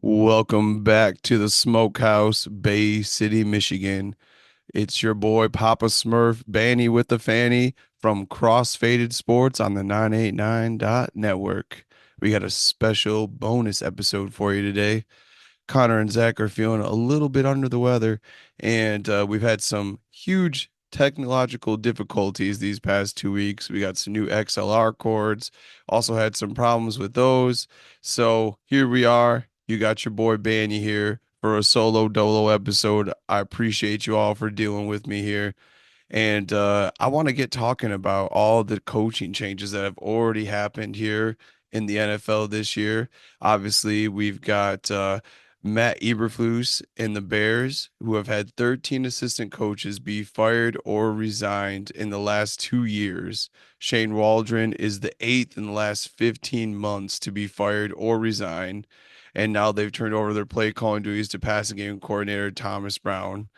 Welcome back to the Smokehouse, Bay City, Michigan. It's your boy Papa Smurf, Bani with the Fanny from Crossfaded Sports on the 989 Network. We got a special bonus episode for you today. Connor and Zach are feeling a little bit under the weather, and we've had some huge technological difficulties these past 2 weeks. We got some new XLR cords, also had some problems with those. So here we are. You got your boy Banny here for a solo dolo episode. I appreciate you all for dealing with me here. And I want to get talking about all the coaching changes that have already happened here in the NFL this year. Obviously, we've got Matt Eberflus and the Bears, who have had 13 assistant coaches be fired or resigned in the last 2 years. Shane Waldron is the eighth in the last 15 months to be fired or resign. And now they've turned over their play calling duties to passing game coordinator Thomas Brown.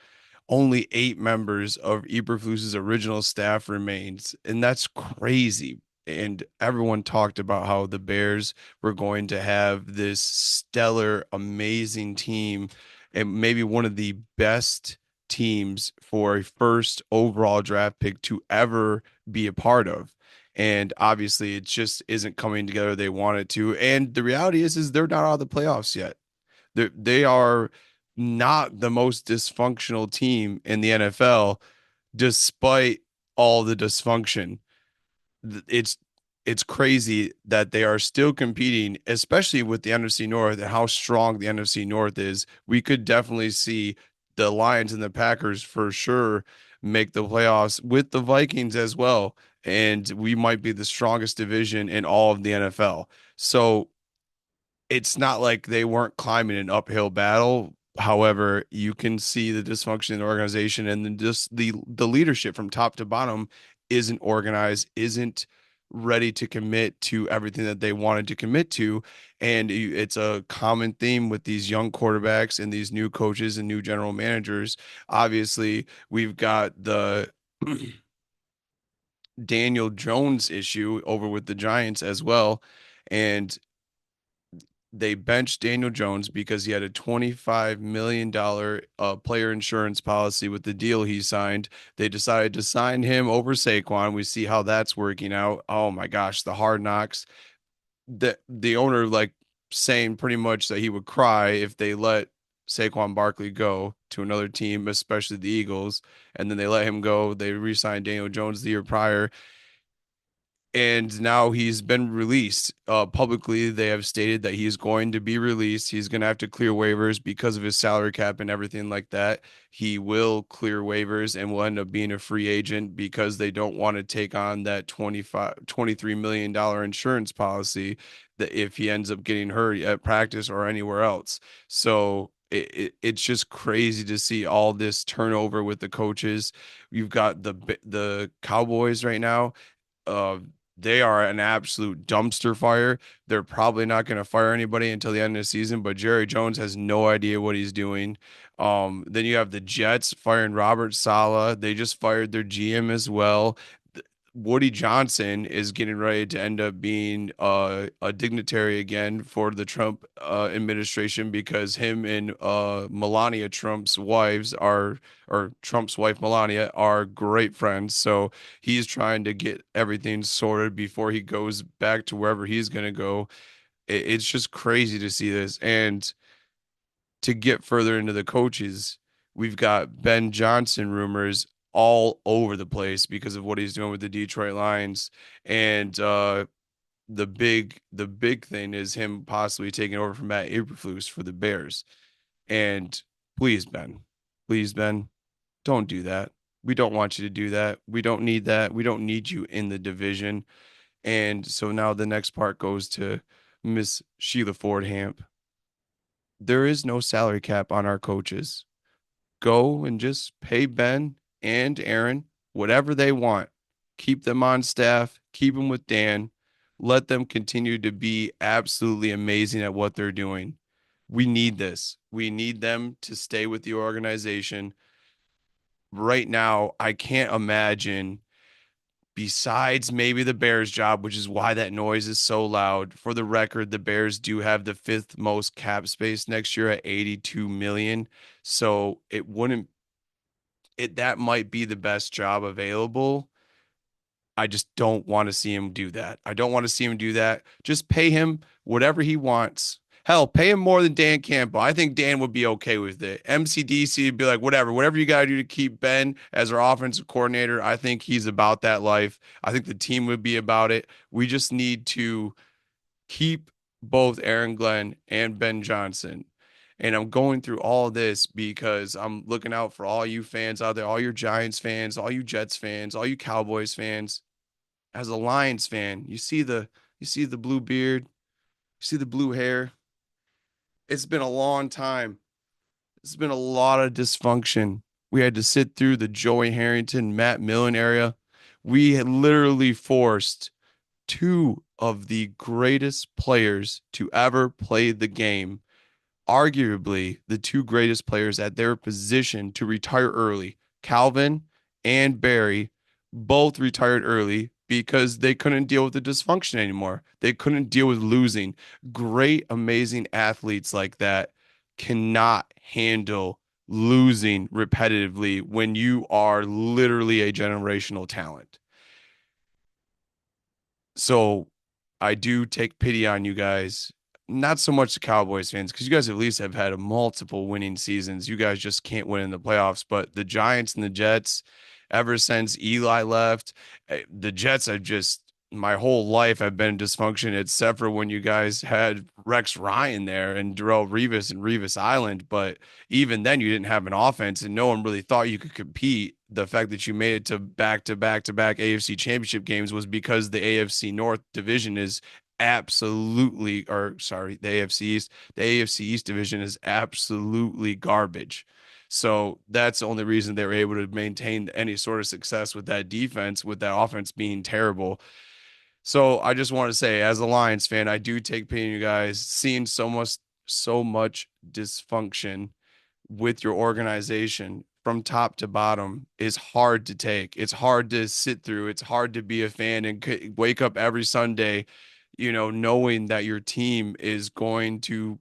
Only 8 members of Eberflus's original staff remains, and that's crazy. And everyone talked about how the Bears were going to have this stellar, amazing team, and maybe one of the best teams for a first overall draft pick to ever be a part of. And obviously, it just isn't coming together they want it to. And the reality is they're not out of the playoffs yet. They are not the most dysfunctional team in the NFL, despite all the dysfunction. It's it's crazy that they are still competing, especially with the NFC North and how strong the NFC North is. We could definitely see the Lions and the Packers for sure make the playoffs with the Vikings as well. And we might be the strongest division in all of the NFL. So it's not like they weren't climbing an uphill battle. However, you can see the dysfunction in the organization and then just the leadership from top to bottom isn't organized, isn't ready to commit to everything that they wanted to commit to. And it's a common theme with these young quarterbacks and these new coaches and new general managers. Obviously, we've got the Daniel Jones issue over with the Giants as well. And they benched Daniel Jones because he had a $25 million player insurance policy with the deal he signed. They decided to sign him over Saquon. We see how that's working out. Oh my gosh, the hard knocks. The owner like saying pretty much that he would cry if they let Saquon Barkley go to another team, especially the Eagles, and then they let him go. They re-signed Daniel Jones the year prior, and now he's been released. Publicly, they have stated that he's going to be released. He's going to have to clear waivers because of his salary cap and everything like that. He will clear waivers and will end up being a free agent because they don't want to take on that $23 million insurance policy that if he ends up getting hurt at practice or anywhere else. So it's just crazy to see all this turnover with the coaches. You've got the Cowboys right now. Uh, they are an absolute dumpster fire. They're probably not going to fire anybody until the end of the season, but Jerry Jones has no idea what he's doing. Then you have the Jets firing Robert Saleh. They just fired their GM as well. Woody Johnson is getting ready to end up being a dignitary again for the Trump administration because him and Melania Trump's wives are, or Trump's wife Melania are great friends. So he's trying to get everything sorted before he goes back to wherever he's going to go. It's just crazy to see this. And to get further into the coaches, we've got Ben Johnson rumors all over the place because of what he's doing with the Detroit Lions. And the big thing is him possibly taking over from Matt Eberflus for the Bears. And please, Ben, please, Ben, don't do that. We don't want you to do that. We don't need that. We don't need you in the division. And so now the next part goes to Miss Sheila Ford Hamp. There is no salary cap on our coaches. Go and just pay Ben and Aaron whatever they want. Keep them on staff, keep them with Dan. Let them continue to be absolutely amazing at what they're doing. We need this. We need them to stay with the organization. Right now, I can't imagine besides maybe the Bears job, which is why that noise is so loud. For the record, the Bears do have the fifth most cap space next year at 82 million. So it wouldn't it that might be the best job available. I just don't want to see him do that. I don't want to see him do that. Just pay him whatever he wants. Hell, pay him more than Dan Campbell. I think Dan would be okay with it. MCDC would be like, whatever you got to do to keep Ben as our offensive coordinator. I think he's about that life. I think the team would be about it. We just need to keep both Aaron Glenn and Ben Johnson. And I'm going through all this because I'm looking out for all you fans out there, all your Giants fans, all you Jets fans, all you Cowboys fans. As a Lions fan, you see the blue beard, you see the blue hair. It's been a long time. It's been a lot of dysfunction. We had to sit through the Joey Harrington, Matt Millen era. We had literally forced two of the greatest players to ever play the game, arguably the two greatest players at their position, to retire early. Calvin and Barry both retired early because they couldn't deal with the dysfunction anymore. They couldn't deal with losing. Great, amazing athletes like that cannot handle losing repetitively when you are literally a generational talent. So I do take pity on you guys. Not so much the Cowboys fans, because you guys at least have had multiple winning seasons. You guys just can't win in the playoffs. But the Giants and the Jets, ever since Eli left, the Jets have just my whole life have been dysfunction, except for when you guys had Rex Ryan there and Darrell Revis and Revis Island. But even then, you didn't have an offense, and no one really thought you could compete. The fact that you made it to back AFC championship games was because the AFC North division is absolutely, or sorry, the AFC East division is absolutely garbage. So that's the only reason they were able to maintain any sort of success with that defense, with that offense being terrible. So I just want to say, as a Lions fan, I do take pity in you guys. Seeing so much dysfunction with your organization from top to bottom is hard to take. It's hard to sit through. It's hard to be a fan and wake up every Sunday, knowing that your team is going to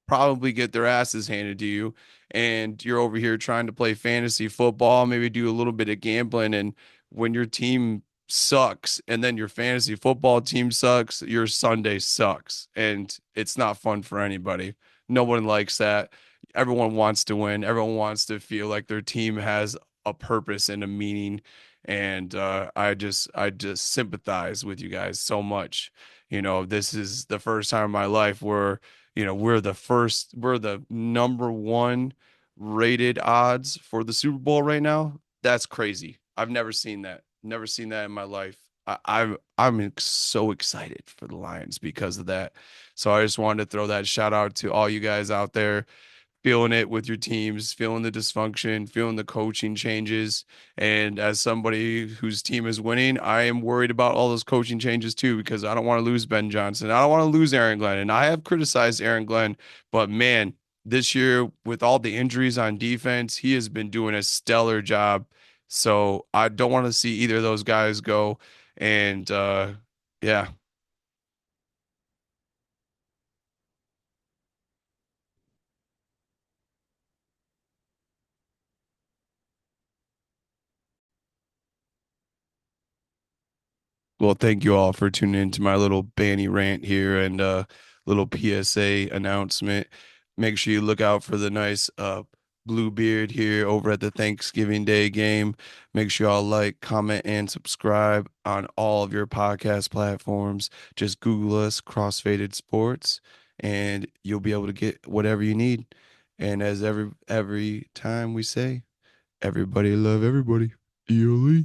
probably get their asses handed to you, and you're over here trying to play fantasy football, maybe do a little bit of gambling, and when your team sucks and then your fantasy football team sucks, your Sunday sucks, and it's not fun for anybody. No one likes that. Everyone wants to win. Everyone wants to feel like their team has a purpose and a meaning. And I just sympathize with you guys so much. This is the first time in my life where we're the number one rated odds for the Super Bowl right now. That's crazy. I've never seen that. Never seen that in my life. I'm so excited for the Lions because of that. So I just wanted to throw that shout out to all you guys out there feeling it with your teams, feeling the dysfunction, feeling the coaching changes. And as somebody whose team is winning, I am worried about all those coaching changes too, because I don't want to lose Ben Johnson. I don't want to lose Aaron Glenn. And I have criticized Aaron Glenn, but man, this year with all the injuries on defense, he has been doing a stellar job. So I don't want to see either of those guys go. And yeah. Well, thank you all for tuning into my little Bani rant here and little PSA announcement. Make sure you look out for the nice blue beard here over at the Thanksgiving Day game. Make sure y'all like, comment, and subscribe on all of your podcast platforms. Just Google us, Crossfaded Sports, and you'll be able to get whatever you need. And as every time we say, everybody love everybody. ELE.